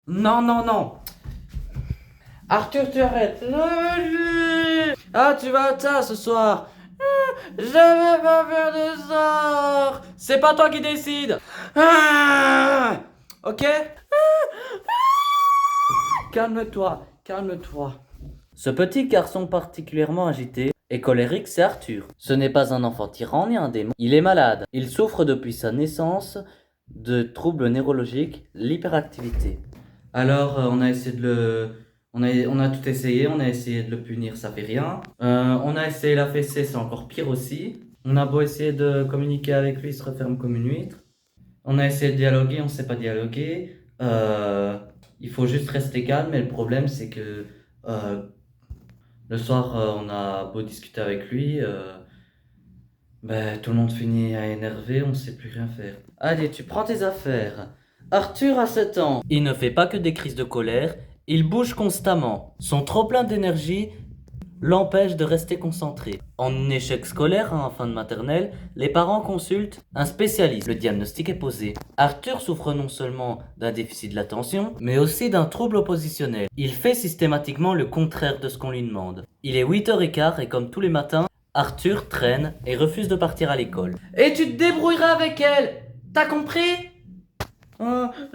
Non, non, non. Arthur, tu arrêtes. Ah, tu vas à ça ce soir. Je vais pas faire de sort. C'est pas toi qui décide. Ah, ok? Calme-toi, calme-toi. Ce petit garçon particulièrement agité et colérique, c'est Arthur. Ce n'est pas un enfant tyran ni un démon. Il est malade. Il souffre depuis sa naissance de troubles neurologiques, l'hyperactivité. Alors, on a essayé de le... On a tout essayé, on a essayé de le punir, ça fait rien. On a essayé la fessée, c'est encore pire aussi. On a beau essayer de communiquer avec lui, il se referme comme une huître. On a essayé de dialoguer, on ne sait pas dialoguer. Il faut juste rester calme, mais le problème c'est que euh, le soir, on a beau discuter avec lui, ben, tout le monde finit à énerver, on ne sait plus rien faire. Allez, tu prends tes affaires. Arthur a 7 ans. Il ne fait pas que des crises de colère, il bouge constamment. Son trop-plein d'énergie l'empêche de rester concentré. En échec scolaire en fin de maternelle, les parents consultent un spécialiste. Le diagnostic est posé. Arthur souffre non seulement d'un déficit de l'attention, mais aussi d'un trouble oppositionnel. Il fait systématiquement le contraire de ce qu'on lui demande. Il est 8h15 et comme tous les matins, Arthur traîne et refuse de partir à l'école. Et tu te débrouilleras avec elle. T'as compris? Je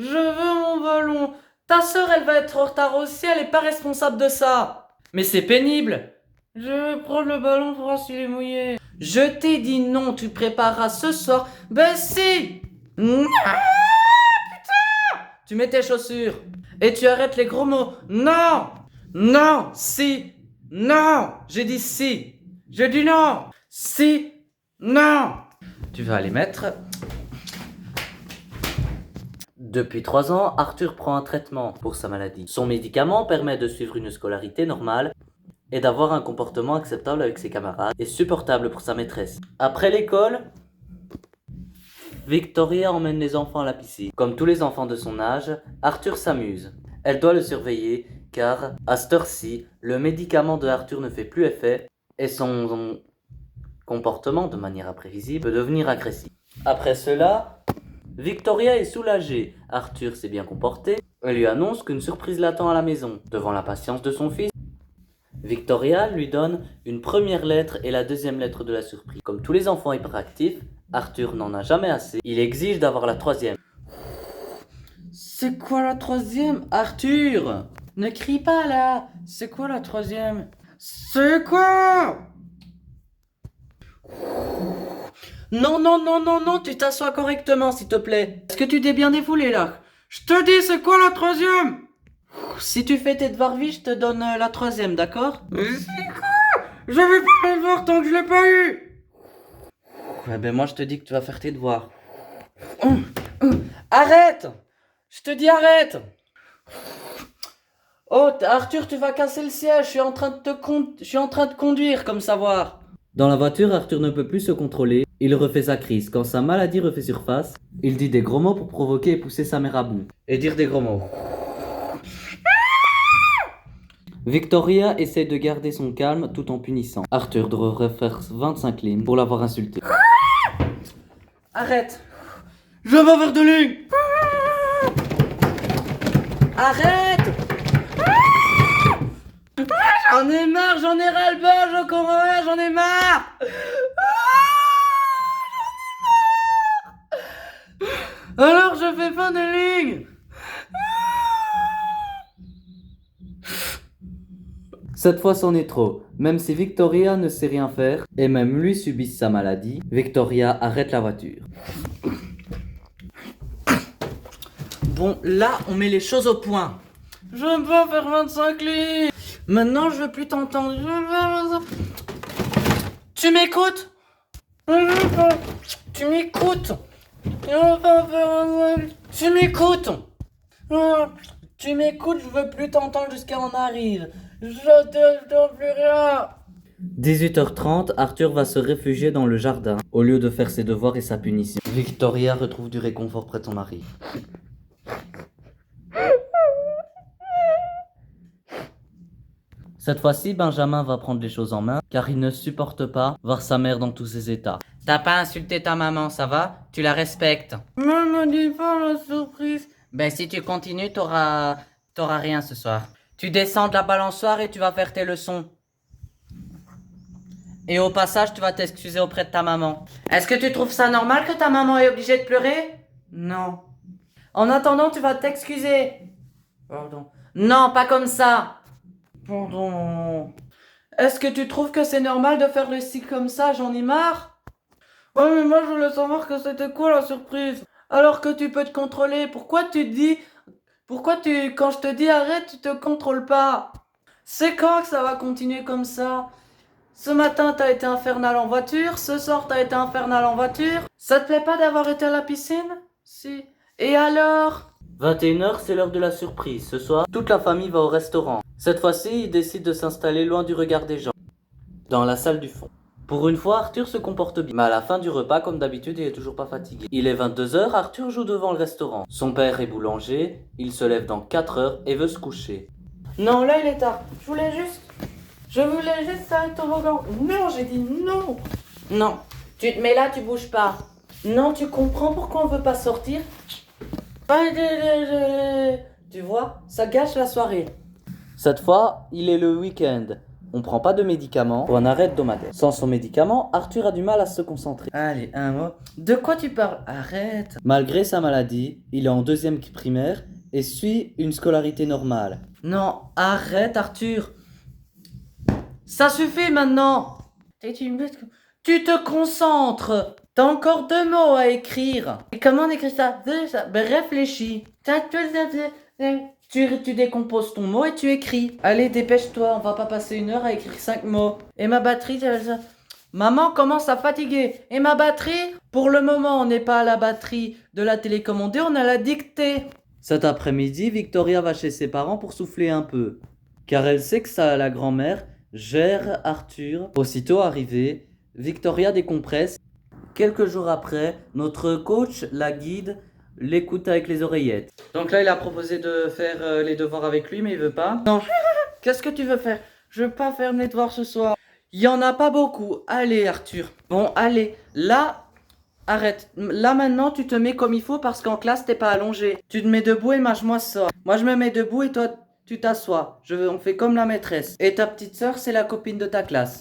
veux mon ballon. Ta sœur, elle va être en retard aussi, elle est pas responsable de ça. Mais c'est pénible. Je vais prendre le ballon pour voir s'il est mouillé. Je t'ai dit non, tu prépareras ce soir. Ben si. Tu mets tes chaussures. Et tu arrêtes les gros mots. Non. Non. Si. Non. J'ai dit si. J'ai dit non. Si. Non. Tu vas les mettre. Depuis 3 ans, Arthur prend un traitement pour sa maladie. Son médicament permet de suivre une scolarité normale et d'avoir un comportement acceptable avec ses camarades et supportable pour sa maîtresse. Après l'école, Victoria emmène les enfants à la piscine. Comme tous les enfants de son âge, Arthur s'amuse. Elle doit le surveiller car, à cette heure-ci, le médicament de Arthur ne fait plus effet et son comportement, de manière imprévisible, peut devenir agressif. Après cela, Victoria est soulagée. Arthur s'est bien comporté. Elle lui annonce qu'une surprise l'attend à la maison. Devant l'impatience de son fils, Victoria lui donne une première lettre et la deuxième lettre de la surprise. Comme tous les enfants hyperactifs, Arthur n'en a jamais assez. Il exige d'avoir la troisième. C'est quoi la troisième, Arthur? Ne crie pas là. C'est quoi la troisième? C'est quoi? Non, non, non, non, non, tu t'assois correctement, s'il te plaît. Est-ce que tu t'es bien défoulé là? Je te dis, c'est quoi la troisième? Si tu fais tes devoirs vite, je te donne la troisième, d'accord? Mais c'est quoi? Je vais pas les voir tant que je l'ai pas eu. Ouais, ben moi je te dis que tu vas faire tes devoirs. Arrête! Je te dis arrête! Oh, Arthur, tu vas casser le siège, je suis en train de conduire, comme savoir. Dans la voiture, Arthur ne peut plus se contrôler. Il refait sa crise. Quand sa maladie refait surface, il dit des gros mots pour provoquer et pousser sa mère à bout. Et dire des gros mots. Victoria essaie de garder son calme tout en punissant. Arthur devrait faire 25 lignes pour l'avoir insulté. Arrête! Je vais faire de ligne! Arrête! J'en ai marre, j'en ai ras-le-bol, j'en comprends rien, j'en ai marre! Alors je fais fin de ligne! Cette fois c'en est trop. Même si Victoria ne sait rien faire, et même lui subisse sa maladie, Victoria arrête la voiture. Bon, là, on met les choses au point. Je veux pas faire 25 lignes. Maintenant, je veux plus t'entendre. Tu m'écoutes? Tu m'écoutes? Tu m'écoutes? Tu m'écoutes, je veux plus t'entendre jusqu'à on arrive. Je te plus rien. 18h30, Arthur va se réfugier dans le jardin, au lieu de faire ses devoirs et sa punition. Victoria retrouve du réconfort près de son mari. Cette fois-ci, Benjamin va prendre les choses en main, car il ne supporte pas voir sa mère dans tous ses états. T'as pas insulté ta maman, ça va? Tu la respectes. Ne me dis pas la surprise. Ben si tu continues, t'auras rien ce soir. Tu descends de la balançoire et tu vas faire tes leçons. Et au passage, tu vas t'excuser auprès de ta maman. Est-ce que tu trouves ça normal que ta maman est obligée de pleurer? Non. En attendant, tu vas t'excuser. Pardon. Non, pas comme ça. Pardon. Est-ce que tu trouves que c'est normal de faire le cycle comme ça? J'en ai marre. Ouais, mais moi je voulais savoir que c'était quoi la surprise. Alors que tu peux te contrôler, quand je te dis arrête, tu te contrôles pas? C'est quand que ça va continuer comme ça? Ce matin t'as été infernal en voiture, ce soir t'as été infernal en voiture. Ça te plaît pas d'avoir été à la piscine? Si. Et alors? 21h, c'est l'heure de la surprise. Ce soir, toute la famille va au restaurant. Cette fois-ci, ils décident de s'installer loin du regard des gens, dans la salle du fond. Pour une fois, Arthur se comporte bien, mais à la fin du repas, comme d'habitude, il est toujours pas fatigué. Il est 22h, Arthur joue devant le restaurant. Son père est boulanger, il se lève dans 4 heures et veut se coucher. Non, là il est tard. Je voulais juste faire le toboggan. Non, j'ai dit non. Non, tu te mets là, tu bouges pas. Non, tu comprends pourquoi on veut pas sortir? Tu vois, ça gâche la soirée. Cette fois, il est le week-end. On prend pas de médicaments pour un arrêt hebdomadaire. Sans son médicament, Arthur a du mal à se concentrer. Allez, un mot. De quoi tu parles? Arrête. Malgré sa maladie, il est en 2e primaire et suit une scolarité normale. Non, arrête Arthur. Ça suffit maintenant. Tu te concentres. T'as encore 2 mots à écrire. Et comment on écrit ça? Ben réfléchis. Tu décomposes ton mot et tu écris. Allez, dépêche-toi, on va pas passer 1 heure à écrire 5 mots. Et ma batterie, maman commence à fatiguer. Et ma batterie? Pour le moment, on n'est pas à la batterie de la télécommandée, on a la dictée. Cet après-midi, Victoria va chez ses parents pour souffler un peu. Car elle sait que la grand-mère gère Arthur. Aussitôt arrivée, Victoria décompresse. Quelques jours après, notre coach la guide, l'écoute avec les oreillettes. Donc là, il a proposé de faire les devoirs avec lui, mais il veut pas. Non. Qu'est-ce que tu veux faire? Je veux pas faire mes devoirs ce soir. Il y en a pas beaucoup. Allez, Arthur. Bon, allez. Là, arrête. Là, maintenant, tu te mets comme il faut parce qu'en classe, t'es pas allongé. Tu te mets debout et moi, je sors. Moi, je me mets debout et toi, tu t'assois. On fait comme la maîtresse. Et ta petite sœur, c'est la copine de ta classe.